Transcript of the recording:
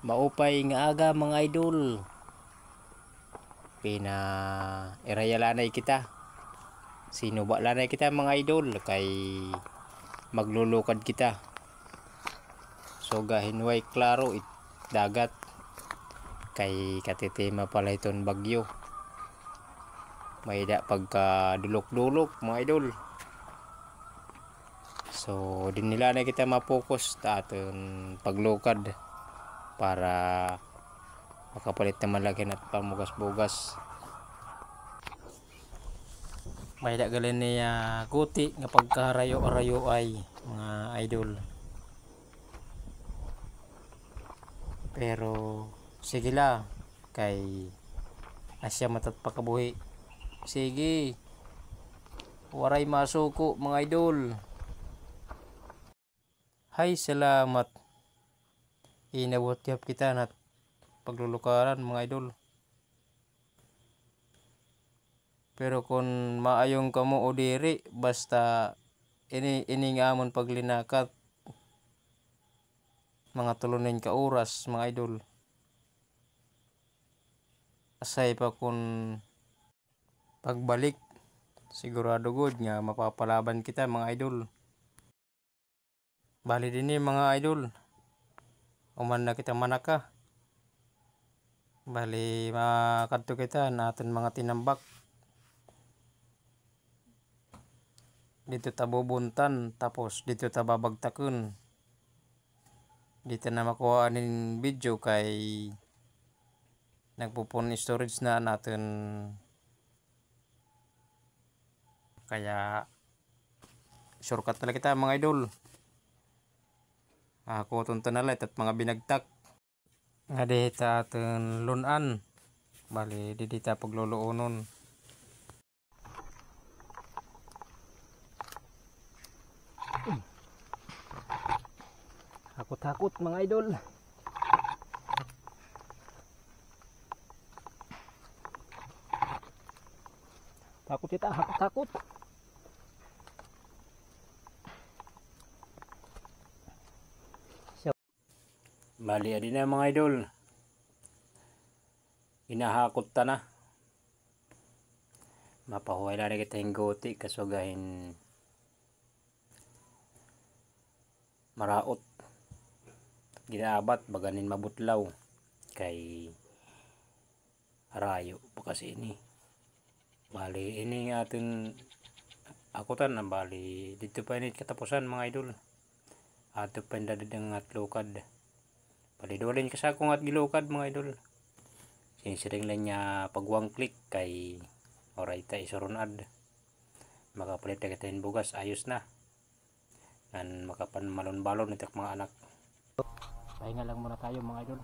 Maupay nga aga mga idol. Pina irayalanay kita. Sinuba lanay kita mga idol kay maglulukad kita. So gahinway klaro dagat kay katitima pala iton bagyo. Mayda pagka dulok-dulok mga idol. So din nila na kita mapokus ta aton paglukad para makapalit naman lagi at pamugas-bugas. Mayda galin niya kuti nga pagkarayo-arayo ay mga idol. Pero sige la kay asya matat pakabuhi. Sige. Waray masuko mga idol. Hay salamat. Inabot yap kita nat paglulukaran mga idol. Pero kung maayong kamo o diri basta ini nga amon paglinakat mga tulunin ka oras mga idol. Asay pa kung pagbalik sigurado good nga mapapalaban kita mga idol. Bali din mga idol. Uman na kita manaka. Bali makadto kita natin mga tinambak. Dito tabubuntan tapos dito tababagtakun. Dito na makuha nin video kay nagpupun storage na natin. Kaya shortcut talaga kita mga idol. Ako tunto na light at mga binagtak. Nga dita atin lunan. Bali di dita pagluluunon. Takot mga idol. Takot kita, takot. Bali adi na mga idol. Inahakot ta na. Mapahuway na kita yung goti kasugahin maraot. Ginaabat baganin mabutlaw kay harayo pa kasi ini. Bali ini ating akutan na bali dito pa ini katapusan mga idol. Ato pa dadang at lukad. Bali dolin kasakong at gilukad mga idol. Sinsiring lang niya pagwang click kay oray ta isurunad. Makapalit na kita yung bugas ayos na. Ngan makapan malon-balon itak mga anak. Pahinga lang muna tayo mga idol.